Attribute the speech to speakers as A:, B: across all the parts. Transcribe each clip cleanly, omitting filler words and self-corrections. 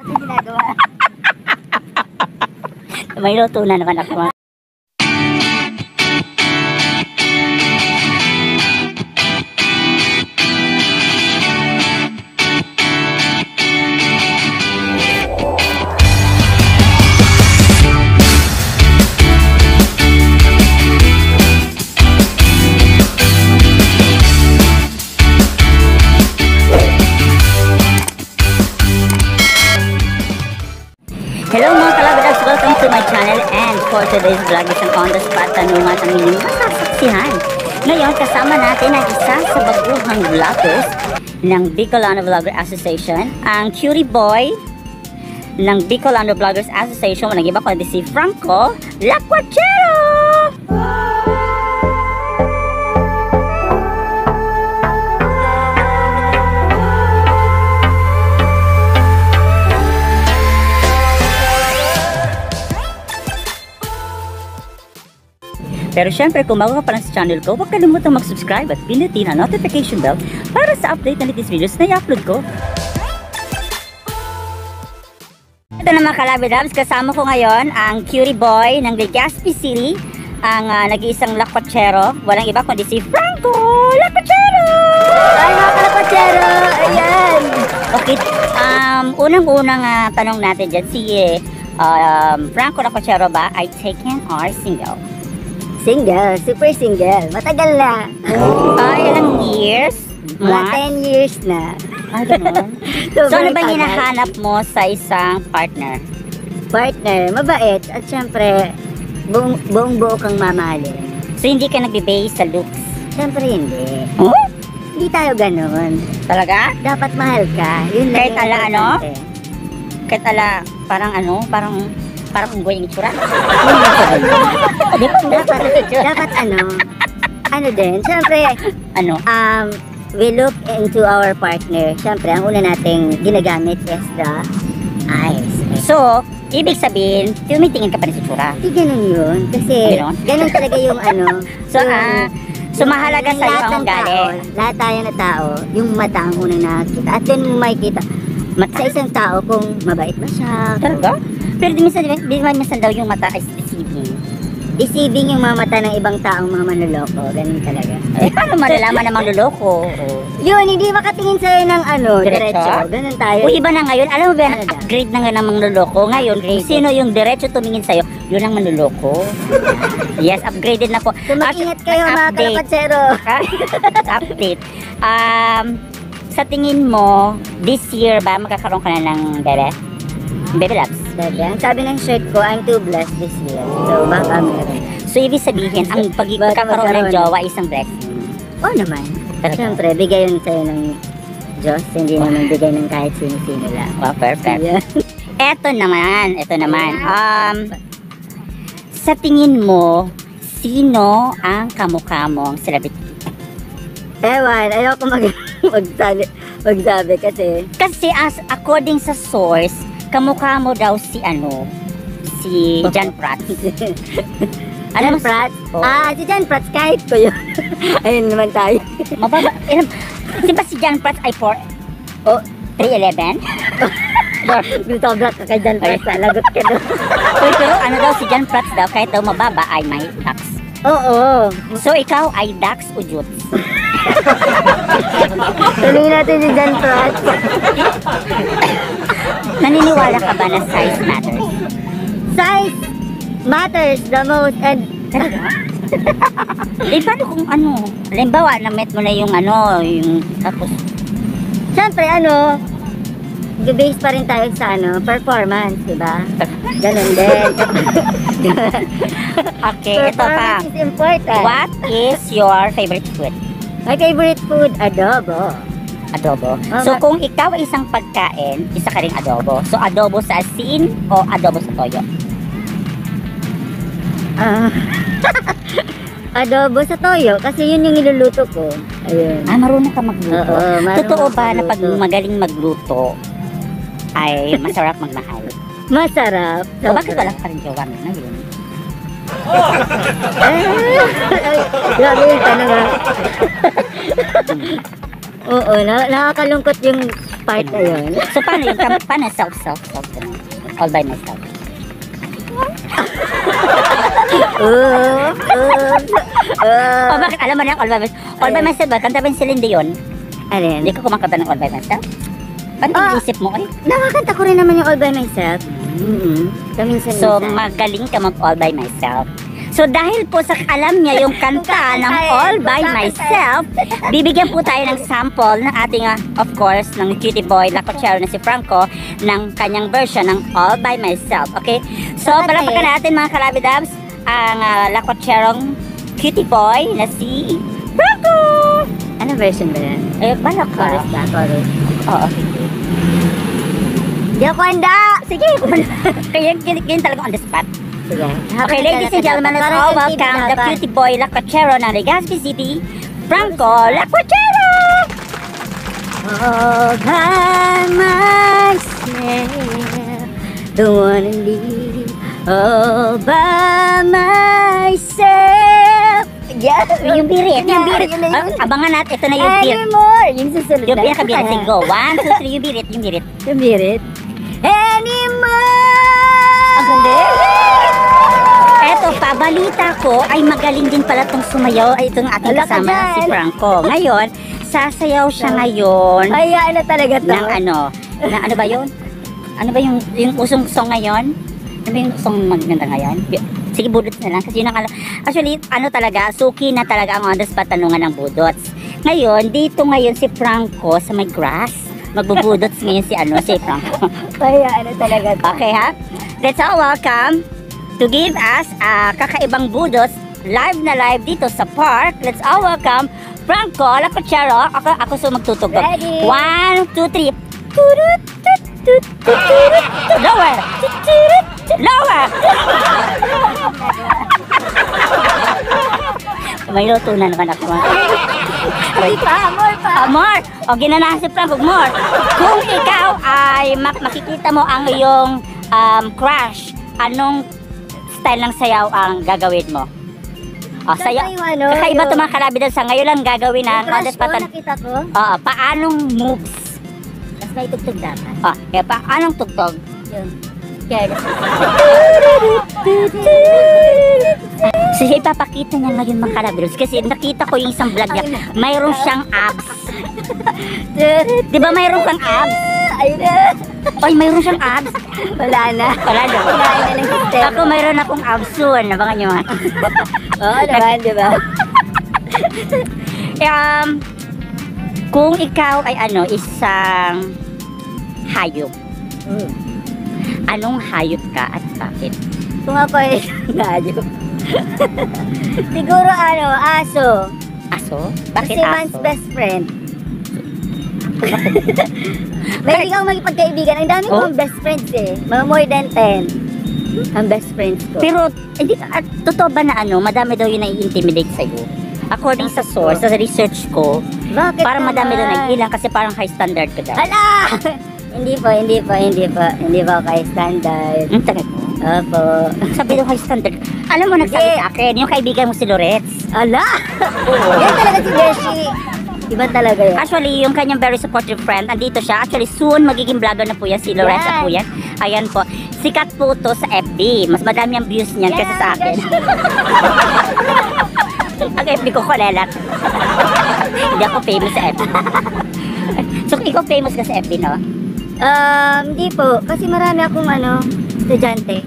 A: Ano ginagawa? May luto na naman ako. Hello mga kalabadas, welcome to my channel, and for today's vlog is ang on the spot tanungan ang inyong masasaksihan. Ngayon kasama natin ang isa sa baguhang vloggers ng Bicolano Vlogger Association, ang cutie boy ng Bicolano Vloggers Association, walang iba kundi si Franco Lacuachero! Pero syempre, kung bago ka pa lang sa channel ko, huwag kalimutang mag-subscribe at pinutin ang notification bell para sa update na latest videos na i-upload ko. Ito na mga kalabidabs, kasama ko ngayon ang cutie boy ng Legazpi City, ang nag-iisang Lacuachero, walang iba kundi si Franco Lacuachero! Ay mga Lacuachero! Ayan! Okay, unang-unang tanong natin dyan, si Franco Lacuachero ba ay taken or single?
B: Single, super single. Matagal na.
A: Ilang years?
B: Mga 10 years na.
A: Ganun. So ano ba hinahanap mo sa isang partner?
B: Partner, mabait. At syempre, buong buo kang mamahalin.
A: So hindi ka nagbe-base sa looks?
B: Syempre hindi.
A: Oh?
B: Hindi tayo ganun.
A: Talaga?
B: Dapat mahal ka. Yun
A: Kahit
B: lang
A: ala
B: yung
A: ano?
B: importante.
A: Kahit ala, parang unggoy yung itsura?
B: dapat ano din, syempre, we look into our partner. Syempre, ang una nating ginagamit is the eyes.
A: So, ibig sabihin, tumitingin ka pa rin sa itsura?
B: Hindi ganun yun. Kasi, ganun talaga yung
A: So mahalaga sa'yo ang ugali.
B: Lahat tayo na tao, yung mata ang unang nakikita. At then mo makikita sa isang tao kung mabait ba siya.
A: Talaga? Pero di minsan daw yung mata is deceiving.
B: Deceiving yung mga mata ng ibang taong mga manloloko. Ganun talaga.
A: Eh, paano malalaman na manloloko?
B: Yun, hindi makatingin sa'yo ng diretso. Ganun tayo.
A: Iba na ngayon. Alam mo ba, upgrade na nga ng manloloko. Ngayon, kung sino yung diretso tumingin sa'yo, yun ang manloloko. Yes, upgraded na po.
B: So, mag-ingat kayo mga Lacuachero.
A: Update. Sa tingin mo, this year ba magkakaroon ka na ng bebe? Baby loves?
B: Bebe. Ang sabi ng shirt ko, I'm too blessed this year. So, baka meron.
A: So, ibig sabihin, ang pagkakaroon ng jowa isang blessing?
B: Oo naman. Siyempre, bigay yun sa'yo ng Diyos. Hindi naman bigay ng kahit sino-sino lang.
A: Wow, perfect. Yeah. Ito naman. Sa tingin mo, sino ang kamukha mong celebrity?
B: Ewan, ayoko magsabi kasi
A: as according sa source, kamukha mo daw si Jan Prats.
B: Jan Prats? Si Jan Prats, kahit ko yun. Ayun naman tayo.
A: Mababa, di ba si Jan Prats ay 3'11"?
B: Sobra ka kay Jan Prats, lagot ka doon.
A: Pero daw si Jan Prats daw, kahit daw mababa ay may dax.
B: Oo.
A: So ikaw ay dax o juts?
B: Tuloy natin si Jan Prats.
A: Naniniwala ka ba na size matters?
B: Size matters the most, and
A: paano kung halimbawa na-met mo na yung tapos
B: siyempre base pa rin tayo sa performance, diba? Ganun din.
A: Okay, ito pa.
B: Performance is important.
A: What is your favorite food?
B: My favorite food, adobo.
A: Adobo. So kung ikaw ay isang pagkain, isa ka ring adobo. So adobo sa asin o adobo sa toyo?
B: Adobo sa toyo kasi yun yung niluluto ko. Ayun.
A: Marunong ka magluto. Totoo ba na pag magaling magluto ay masarap magmahal?
B: Masarap.
A: So bakit wala pa rin jowa mo ngayon?
B: Grabe yung tanong. Oo, nakakalungkot yung part na yun.
A: So, paano yun? Paano self? Ganun. All by myself. Oh, bakit? Alam mo na yung all by myself? All by myself ba? Kanta ba yung Celine Dion?
B: Alin?
A: Hindi ko kumakanta ng all by myself. Paano isip mo eh?
B: Nakakanta ko rin naman yung all by myself. Kaminsan.
A: So, magaling ka mag all by myself. So, dahil po sa alam niya yung kanta ng all by myself, bibigyan po tayo ng sample ng ating, of course, ng cutie boy, Lacochero na si Franco, ng kanyang version ng all by myself. Okay? So, palapakan natin mga kalabidabs, ang Lacocherong cutie boy na si Franco!
B: Ano version ba yan?
A: Eh, balak ka.
B: Chorus ba? Chorus.
A: Oo.
B: Di ako handa!
A: Sige. Kaya ganyan talaga on the spot.
B: Sige.
A: Okay, ladies and gentlemen, let's all welcome the cutie boy Lacochero ng Legazpi City, Franco Lacochero!
B: All by myself, don't wanna leave. All by myself.
A: Yeah, yung birit. Abangan natin, ito na yung birit.
B: Anymore. Yung susunod
A: Yung pinakabirit, sige go. 1, 2, 3, yung birit.
B: Yung birit. Anymore.
A: Ang galing! Eto pa, balita ko ay magaling din pala itong sumayaw ay itong ating
B: Wala ka
A: kasama na si
B: dyan.
A: Franco. Ngayon, sasayaw siya ngayon
B: Ay, ano talaga to?
A: ng ano ba yun? Ano ba yung usong song ngayon? Ano ba yung song maganda ngayon? Sige, budots na lang. Kasi yun ang actually, ano talaga, suki na talaga ang on the spot tanungan ng budots. Ngayon, dito ngayon si Franco sa may grass. Magbubudots ngayon si Franco.
B: Ay, ano talaga to?
A: Okay ha? Let's all welcome to give us kakaibang budots live na live dito sa park. Let's all welcome Franco Lacochero. Ako so magtutugtog.
B: Ready?
A: 1, 2, 3. Lower. Lower. May luto na naman ako.
B: Ay, more pa.
A: More. O, ginanahan si Franco, more. Kung ikaw ay makikita mo ang iyong crush, anong style ng sayaw ang gagawin mo? O, sayaw. Kakaiba ito mga kalabidan sa ngayon lang gagawin na.
B: Crush ko, nakita ko.
A: Oo, paanong moves?
B: Tapos may tugtog dapat.
A: O, paanong tugtog?
B: Yun. Careless.
A: So, ipapakita niya ngayon mga kalabidan kasi nakita ko yung isang vlog niya. Mayroon siyang abs. Di ba mayroon kang abs?
B: Ayun na.
A: Oy, mayroon siyang abs.
B: Wala na.
A: Wala na.
B: Kinain na ng system.
A: Ako mayroon akong abs soon. Nabangan niyo ha.
B: Oo naman, di ba?
A: Kung ikaw ay isang hayop, anong hayop ka at bakit?
B: Kung ako ay hayop. Siguro aso.
A: Aso? Bakit
B: Kasi
A: aso?
B: man's best friend. May hindi ako magpagkaibigan. Ang dami kong best friends eh. Mga more than 10. Ang best friends ko.
A: Pero, hindi totoo ba na madami daw yung nai-intimidate sa'yo? According sa source, sa research ko,
B: Bakit
A: parang madami daw
B: naman?
A: nag-ilang kasi parang high standard ka daw.
B: Ala! Hindi po ako kay standard.
A: Tagal mo.
B: Opo.
A: Sabi daw high standard. Alam mo, nagsabi sa akin, yung kaibigan mo si Loretz.
B: Ala! Yan talaga si Beshi. Iba talaga yan.
A: Actually, yung kanyang very supportive friend, andito siya. Actually, soon, magiging vlogger na po yan, si Lorenza po yan. Ayan po. Sikat po to sa FB. Mas madami ang views niyan kaysa sa akin. Ang FB ko, kolelat. Hindi ako famous sa FB. So, ikaw famous ka sa FB, no?
B: Hindi po. Kasi marami akong estudyante.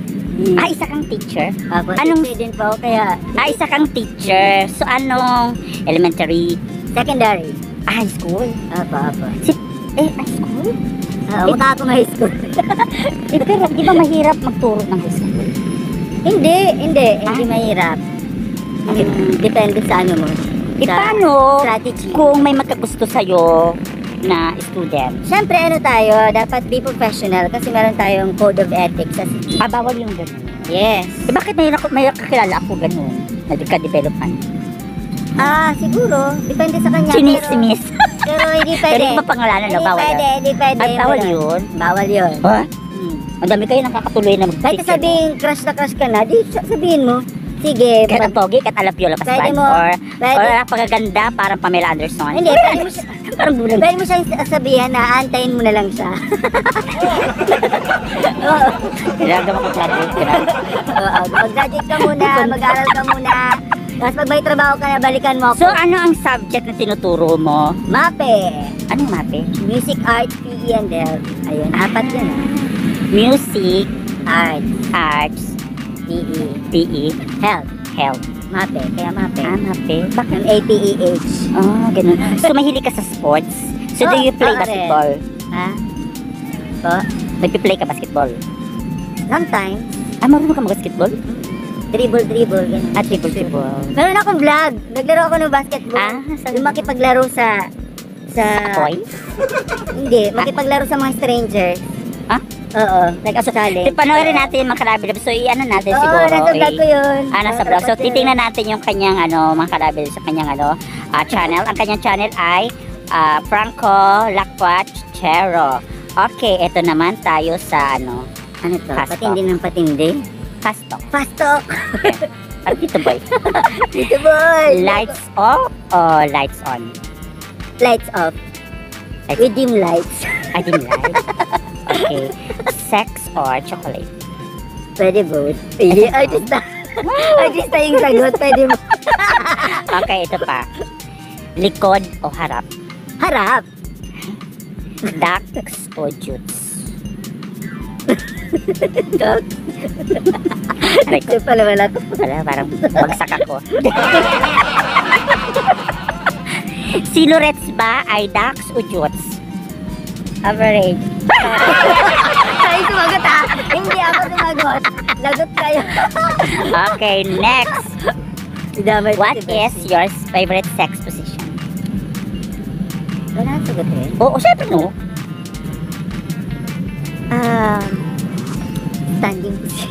A: Isa kang teacher?
B: Anong din po, kaya
A: isa kang teacher. So, anong elementary?
B: secondary.
A: High school?
B: Apa.
A: High school?
B: Mukha akong high school.
A: Pero di ba mahirap magturo ng high school?
B: Hindi mahirap. Depende sa mo.
A: Paano
B: Strategy.
A: kung may magkagusto sa'yo na student?
B: Siyempre tayo, dapat be professional kasi meron tayong code of ethics.
A: Bawal yung ganun.
B: Yes.
A: Bakit may kakilala ako ganun? Na-development?
B: Siguro. Depende sa kanya.
A: Sinis.
B: Pero hindi pwede.
A: Pwede ba pangalanan na bawal?
B: Hindi pwede.
A: Ay, bawal yun?
B: Bawal yun.
A: Ha? Ang dami kayo nakakatuloy na
B: Kahit
A: mag-picture.
B: sabihin crush na crush ka na, di sabihin mo. Sige.
A: Kahit ang pogi, kahit alapyola ka
B: Pwede
A: span,
B: mo.
A: or
B: Pwede.
A: pagaganda, parang Pamela Anderson.
B: Hindi, pwede mo siya.
A: Parang bulag.
B: Pwede mo siyang sabihan na antayin mo na lang siya. Oo.
A: Kailangan mo mag-graduate ka na.
B: Oo, mag-graduate ka muna, mag-aral ka muna. Tapos pag may trabaho ka na, balikan mo ako.
A: So, ano ang subject na tinuturo mo?
B: MAPE.
A: Anong MAPE?
B: Music, Arts, PE, and Health. Ayun, 4 yun.
A: Music,
B: Arts,
A: Arts,
B: PE,
A: PE,
B: Health.
A: Health.
B: MAPE, kaya MAPE.
A: MAPE? Bakit?
B: Yung APEH.
A: Oh, ganun. So, mahilig ka sa sports? So, do you play
B: oo
A: basketball?
B: Ha? Po?
A: Nagpi-play ka basketball?
B: Sometimes,
A: Marunong ka mag-basketball?
B: dribble, ganun.
A: At dribble.
B: Meron akong vlog. Naglaro ako ng basketball. Yung makipaglaro sa...
A: Toy?
B: Hindi, makipaglaro sa mga strangers.
A: Ah?
B: Oo, nag-asali.
A: Panoorin natin yung mga Kalabid. So, i-ano natin
B: Oo,
A: siguro.
B: nasa vlog ko yun.
A: Nasa vlog. So, titingnan natin yung kanyang, mga Kalabid sa kanyang, channel. Ang kanyang channel ay Franco Lacuachero. Okay, ito naman tayo sa,
B: Ano to?
A: Fast
B: Patindi ng patindi?
A: Fast talk.
B: Fast talk!
A: At dito boy.
B: Dito boy!
A: Lights off or lights on?
B: Lights off.
A: Lights
B: With dim lights.
A: I didn't like. Okay. Sex or chocolate?
B: Pwede both. Pwede. Artista yung sagot. Pwede mo.
A: Okay, ito pa. Likod o harap?
B: Harap.
A: Ducks o jutes?
B: Ito pala wala ko.
A: Wala, parang bagsak ako. Silhouettes ba ay ducks o jutes?
B: Average. Ay, sumagot ha. Hindi ako sumagot. Lagot kayo.
A: Okay, next.
B: Damay
A: What is your favorite sex position?
B: Wala ang sagot eh.
A: Oo, syempre no.
B: Standing position.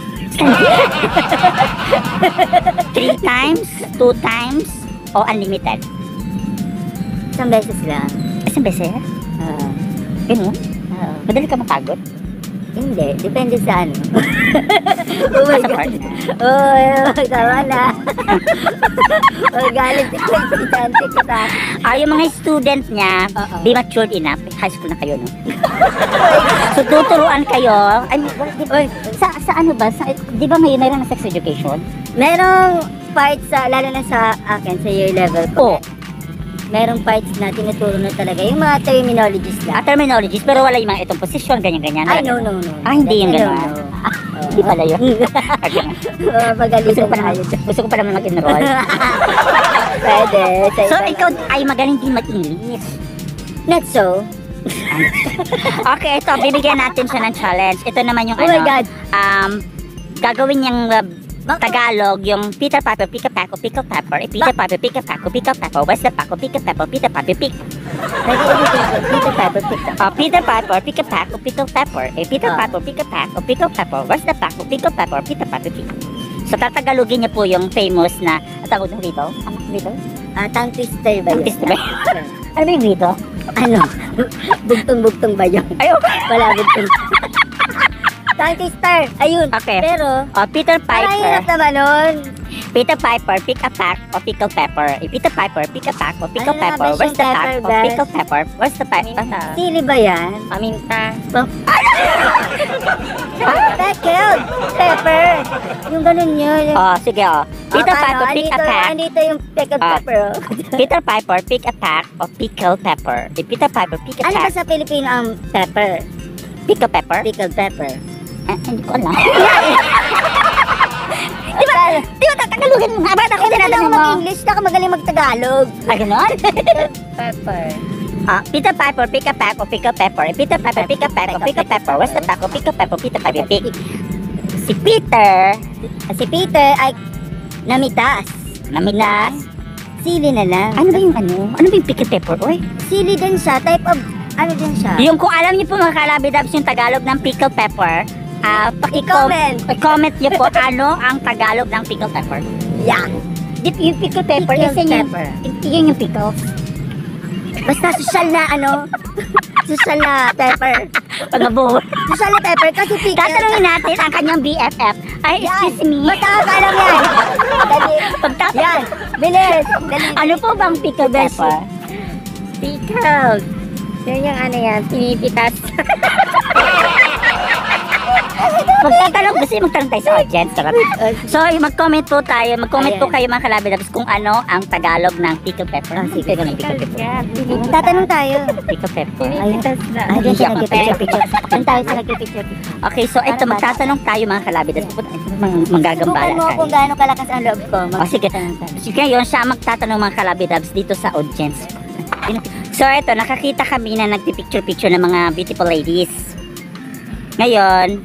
A: 3 times, 2 times, o unlimited?
B: Isang beses lang.
A: Isang beses? Ganun? Madali ka mapagod?
B: Hindi. Depende sa ano. Oh my
A: Sa
B: God.
A: partner?
B: Tama na. Magalit si Chante kita.
A: Yung mga student niya,
B: Oo.
A: be matured enough. High school na kayo, no? So, tuturuan kayo. Ay, sa ano ba? Di ba ngayon mayroon na sex education?
B: Merong parts sa, lalo na sa akin, sa year level ko.
A: Oo.
B: Merong parts na tinuturo na talaga. Yung mga terminologies lang.
A: Terminologies, pero wala yung mga itong position, ganyan-ganyan.
B: Ay, no.
A: Hindi yung
B: No,
A: gano'n.
B: no.
A: Hindi pala yun.
B: Pagalitan na yun.
A: Gusto ko pa naman mag-enroll.
B: Pwede.
A: So, ikaw ay magaling din mag-English.
B: Not so.
A: Okay, ito, bibigyan natin siya ng challenge. Ito naman yung
B: Oh my God.
A: Gagawin niyang Tagalog, yung Peter Piper, pick a pack of pickled pepper. Peter Piper, pick a pack of pickled pepper. Where's the pack of pickled pepper? Peter Piper, pick.
B: Peter Piper picked up.
A: Peter Piper, pick a pack of pickled pepper. Peter Piper, pick a pack of pickled pepper. Where's the pack of pickled pepper? Peter Piper, pick. So, tatagalogin niya po yung famous na, tawag ng rito? Ano rito?
B: Tongue twister ba yun?
A: Twister ba? Ano ba yung rito?
B: Ano? Bugtong-bugtong ba yun?
A: Ayaw.
B: Wala bugtong. Tongue twister. Ayun.
A: Okay.
B: Pero,
A: Peter
B: parang hirap
A: Piper.
B: naman nun.
A: Peter Piper, pick a pack of pickled pepper. Peter Piper, pick a pack of pickled
B: Ano nga
A: pepper.
B: ba
A: Where's
B: siyang
A: the pack
B: pepper,
A: of
B: Beth?
A: pickled pepper? Where's the pack?
B: Sili ba yan?
A: Paminta.
B: Pickled pepper. Yung ganun yun.
A: Sige Peter Piper, pick a pack.
B: Andito yung pickled
A: Ah.
B: pepper.
A: Peter Piper, pick a pack of pickled pepper. Peter Piper, pick a
B: Ano ba
A: pack.
B: sa Pilipino ang pepper?
A: Pickled pepper?
B: Pickled pepper.
A: Hindi ko alam. Di ba tatagalogin mo nga? Ba't ako
B: Hindi na
A: tinatanong mo?
B: mag-English, na magaling mag-Tagalog.
A: Ganon?
B: Pepper.
A: Peter Piper, pick a pack of pickled pepper. Peter Piper, pick a pack of pickled pepper. Where's the pack of pickled pepper? Peter Piper, pick. Si Peter,
B: Si Peter ay namitas.
A: namitas.
B: Sili na lang.
A: Ano ba yung Ano ba yung pickled pepper? Oy?
B: Sili din siya. Type of, ano din siya?
A: Yung kung alam niyo po mga kalabidabs yung Tagalog ng pickled pepper,
B: I-comment.
A: i-comment niyo po ano ang Tagalog ng pickled pepper.
B: Yeah.
A: Yung pickled pepper,
B: Pickled
A: isa
B: pepper.
A: yun yung pickles.
B: Basta social na social na pepper.
A: Pag-mabuhol.
B: Social na pepper kasi pickle.
A: Tatanungin natin ang kanyang BFF. Ay, excuse me.
B: Basta alam yan. Dali.
A: Pagtatanong,
B: Yan. Bilis. Dali.
A: ano po bang pickled
B: Beshi.
A: pepper? Pickled. Yan yung ano yan, pinipitas. Magtatanong, gusto yung magtanong tayo sa audience. So, mag-comment po tayo. Mag-comment po kayo mga kalabidabs kung ano ang Tagalog ng pickled pepper. Sige, pickled pepper.
B: Tatanong tayo.
A: Pickled pepper.
B: Pinipitas na. Ay, dyan siya nagpipicture. Dyan tayo siya nagpipicture.
A: Okay, so ito, magtatanong tayo mga kalabidabs. Manggagambala
B: Subukan mo
A: tayo.
B: kung gaano kalakas ang loob ko.
A: Sige. Sige, ngayon siya magtatanong mga kalabidabs dito sa audience. So, ito, nakakita kami na nagpipicture-picture ng mga beautiful ladies. Ngayon,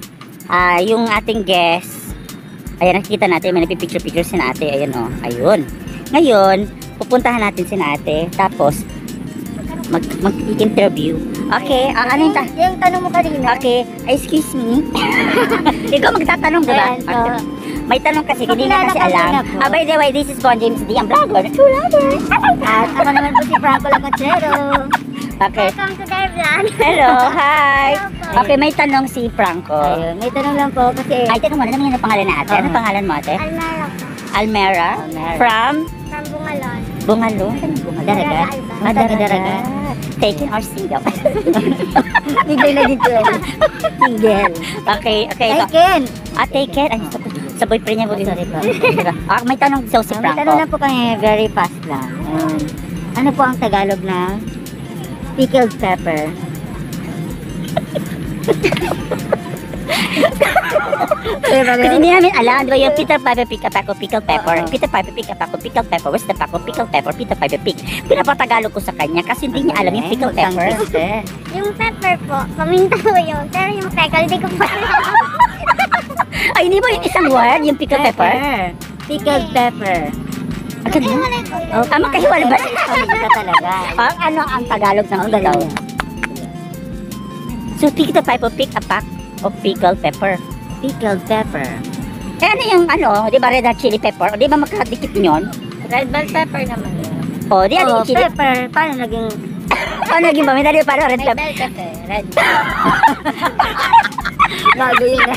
A: yung ating guest, ayan, nakikita natin, may nagpipicture-picture si ate. Ayan, oh, ayun. Ngayon, pupuntahan natin si ate. Tapos, mag-interview. Okay, ano yung
B: yung tanong mo kanina?
A: Okay, excuse me. Ikaw magtatanong, diba?
B: Ayan, so,
A: May tanong kasi, hindi na kasi
B: Pakilala ka
A: alam.
B: muna po.
A: By the way, this is Bon James D, ang vlogger. True lover.
B: At ako naman po si Franco Lacochero.
A: Okay.
B: Welcome to their vlog.
A: Hello, hi.
B: Hello po.
A: Okay, may tanong si Franco.
B: Ayun, may tanong lang po kasi
A: Ay, tanong mo na naman yung pangalan na ate. Ano pangalan mo ate?
B: Almara po.
A: Almera?
B: Almera.
A: From?
B: From Bungalon.
A: Bungalo? Saan yung Bungalo?
B: Daraga.
A: Daraga. Taken or single?
B: Bigay na dito. Single.
A: Okay, okay. Ito.
B: Taken.
A: Taken. Ay, sa boyfriend niya.
B: Sorry po.
A: May tanong daw si
B: May
A: Franco.
B: tanong lang po kami, very fast lang. Ano po ang Tagalog na pickled pepper?
A: Kasi hindi namin alam, di ba yung Peter Piper pick up ako, pickled pepper. Peter Piper pick up ako, pickled pepper. Where's the Paco? Pickled pepper, Peter Piper pick. Pinapatagalog ko sa kanya kasi hindi niya alam yung pickled pepper.
C: Yung pepper po, paminta ko yun. Pero yung pickle, hindi ko pa alam.
A: Ay, hindi ba yung isang word, yung pickled pepper?
B: Pickled pepper.
A: Ano?
C: Hiwalay ko yun.
A: Makahiwalay ba?
B: Paminta talaga.
A: Ano ang Tagalog ng ikaw? So, Peter Piper pick a pack of pickled pepper.
B: Pickled pepper.
A: Eh, ano yung di ba red hot chili pepper? O, di ba magkadikit yun?
C: Red bell pepper naman yun.
A: O, di ano
B: Oh,
A: yung chili?
B: pepper. Paano naging...
A: Paano naging ba? May dali paano red
C: Red
A: pepper?
C: bell pepper. Red
B: Bago yun na.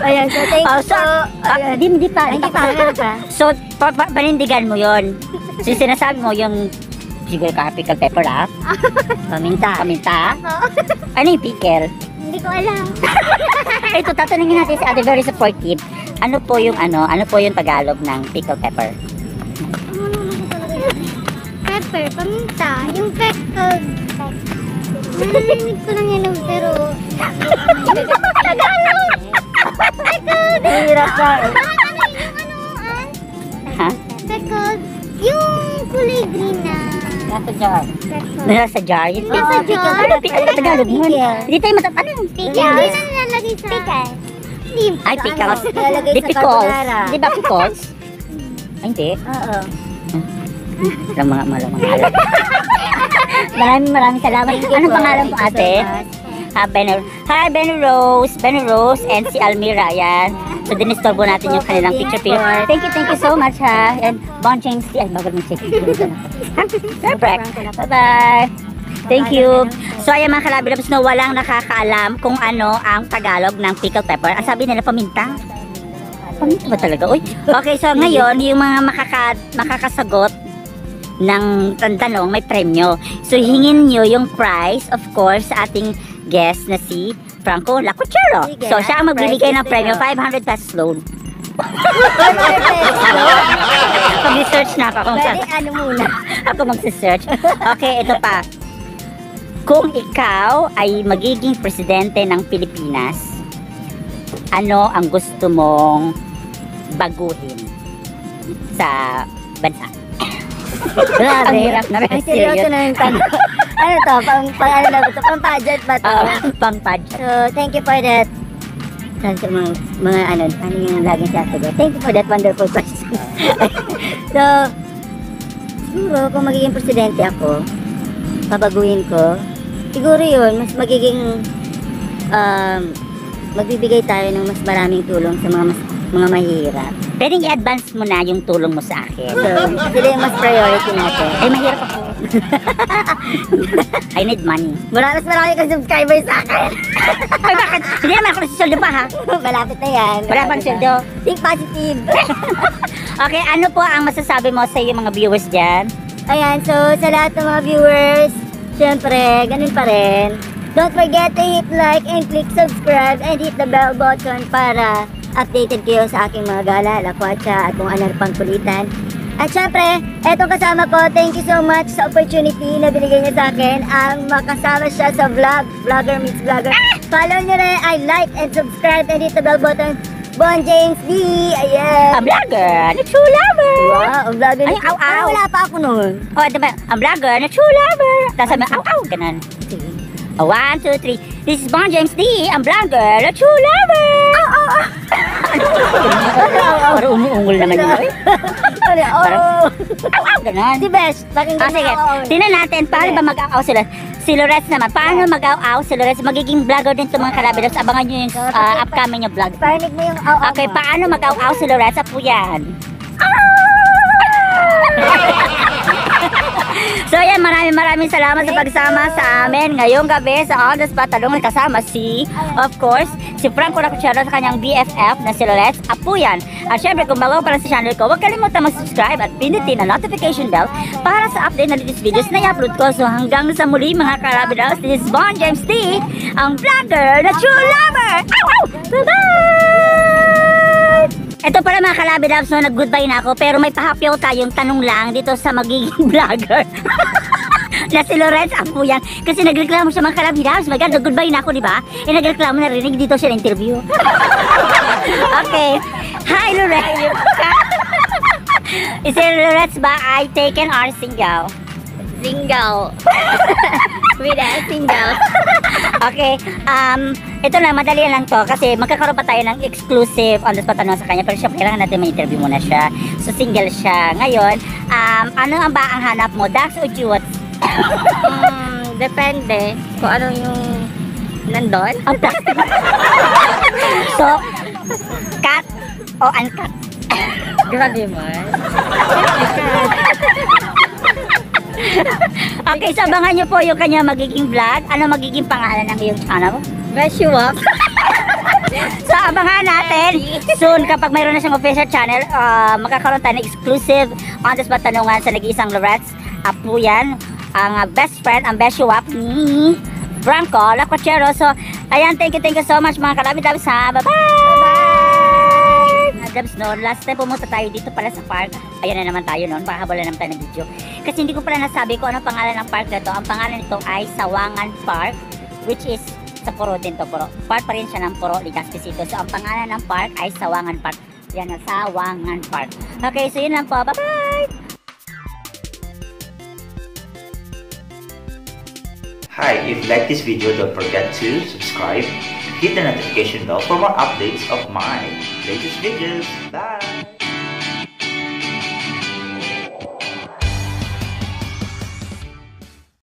B: Ayan, so thank you.
A: So, di pa.
B: Hindi pa, meron pa.
A: So, panindigan mo yun. So, sinasabi mo yung siguro ka pickled pepper,
B: Paminta.
A: Paminta.
C: Oo.
A: Ano yung pickle?
C: Hindi ko alam.
A: Ito, tatanungin natin si ate, very supportive. Ano po yung Tagalog ng pickled pepper?
C: Pepper, paminta. Yung peckled. Narinig ko lang yan pero... Tagalog! Peckled!
B: Hirap ka.
A: Ha?
C: Peckled. Yung kulay green na...
B: Nasa jar.
C: Peckled.
A: Nasa jar? Yun.
C: Nasa jar?
A: Ano yung Tagalog mo?
B: Pickle.
A: Hindi tayo matatanong.
C: Pickle. Hindi na nilalagay sa... Pickle. Hindi.
A: Ay, pickles.
B: Nilalagay
A: Di
B: sa
A: pickles.
B: carbonara.
A: Di ba pickles? Ay, hindi.
B: Oo.
A: Malamang alam. Maraming salamat. Anong pangalan po ate? Hi, Benny Rose and si Almira, yan. So, dinistorbo natin yung kanilang picture. Thank you so much, ha. And Bon James D. Ay, bagal mo check. Bye-bye. Thank you. So, ayan mga kalabirabs, no, walang nakakaalam kung ano ang Tagalog ng pickled pepper. Ang sabi nila, paminta. Paminta ba talaga? Uy. Okay, so ngayon, yung mga makakasagot ng tanong, may premyo. So, hingin nyo yung prize, of course, sa ating guest na si Franco Lacochero.
B: Sige,
A: So, siya ang magbibigay ng
B: prize
A: premyo,
B: is
A: 500 pesos loan. Mag-research na ako.
B: Pwede ano muna.
A: Ako mag-search. Okay, ito pa. Kung ikaw ay magiging presidente ng Pilipinas, ano ang gusto mong baguhin sa bansa?
B: Grabe.
A: Ang hirap na rin.
B: Ay, seryoso na yung tanong. Ano to? Ano na ba to? Pang budget ba to?
A: Pang budget.
B: So, thank you for that. Sa mga ano yung laging sasagot. Thank you for that wonderful question. So, siguro kung magiging presidente ako, pabaguhin ko, siguro yun, mas magiging magbibigay tayo ng mas maraming tulong sa mga mahirap.
A: Pwedeng i-advance mo na yung tulong mo sa akin.
B: So, sila yung mas priority natin.
A: Ay, mahirap ako. I need money.
B: Mas marami kang subscribers sa akin.
A: Ay, bakit? Hindi naman ako nasisoldo pa, ha?
B: Malapit na yan.
A: Wala pang sweldo.
B: Think positive.
A: Okay, ano po ang masasabi mo sa iyo mga viewers dyan?
B: Ayan, so sa lahat ng mga viewers, syempre, ganun pa rin. Don't forget to hit like and click subscribe and hit the bell button para updated kayo sa aking mga gala, lakwatsa at kung ano pang kulitan. At syempre, etong kasama ko, thank you so much sa opportunity na binigay niya sa akin ang makasama siya sa vlog, Vlogger Meets Vlogger. Follow niyo rin, I like and subscribe and hit the bell button. Bon James D, ayan.
A: Ang vlogger na true lover.
B: Wow, ang vlogger
A: Ay, aw, aw.
B: Wala pa ako noon.
A: Oh, diba? Ang vlogger na true lover. Tapos sabi, aw, aw, ganun. Oh, 1, 2, 3. This is Bon James D, ang vlogger na true lover. Aw, aw, aw. Parang umuungol naman yun.
B: Oh,
A: Aw, aw, ganun.
B: si Besh, pakinggan
A: Ah, sige.
B: mo.
A: Tingnan natin, paano ba mag-aw sila? Si Loretz naman, paano mag-aw si Loretz? Magiging vlogger din itong mga kalabidors. Abangan nyo yung upcoming yung vlog.
B: Parinig mo yung aw-aw
A: Okay,
B: mo.
A: paano mag-aw si Loretz? Apo yan. So yan, maraming salamat sa pagsama sa amin ngayong gabi sa On The Spot Talong kasama si, of course, si Franco Lacuchero sa kanyang BFF na si Loretz Apo yan. At syempre, kung bago pa lang sa channel ko, huwag kalimutan mag-subscribe at pindutin ang notification bell para sa update na latest videos na i-upload ko. So hanggang sa muli mga karabidaos, this is Bon James D, ang vlogger na true lover. Ow, ow! Bye-bye! Ito pala mga kalabidabs, no, nag-goodbye na ako, pero may pahapyaw tayong tanong lang dito sa magiging vlogger. Na si Loretz Apo yan. Kasi nagreklamo siya mga kalabidabs. My God, nag-goodbye na ako, di ba? Eh, nagreklamo, narinig dito siya na interview. Okay. Hi, Loretz. Is Loretz ba ay taken or single?
C: Single. With a single.
A: Okay, ito na, madali lang to kasi magkakaroon pa tayo ng exclusive on the spot tanong sa kanya, pero syempre kailangan natin ma-interview muna siya. So single siya. Ngayon, ano ang ba ang hanap mo? Dax o Jewels?
C: Depende kung ano yung nandun.
A: Ang plastic. So, cut o uncut?
C: Grabe mo.
A: Okay, so abangan nyo po yung kanya magiging vlog. Ano magiging pangalan ng iyong channel?
C: Beshiwak.
A: So abangan natin soon kapag mayroon na siyang official channel, magkakaroon tayo ng exclusive on the spot tanungan sa nag-iisang Loretz Apo yan, ang best friend, ang beshiwap ni Franco Lacuchero. So ayan, thank you so much mga kalabidabs ha. Bye bye! Dabs, no, last time pumunta tayo dito pala sa park. Ayan na naman tayo noon, pahabol na naman tayo ng video. Kasi hindi ko pala nasabi kung anong pangalan ng park na to. Ang pangalan nito ay Sawangan Park, which is sa Puro din to, Puro. Part pa rin siya ng Puro, Legazpi City. So ang pangalan ng park ay Sawangan Park. Yan ang Sawangan Park. Okay, so yun lang po. Bye-bye!
D: Hi, if you like this video, don't forget to subscribe, hit the notification bell for more updates of my latest videos. Bye!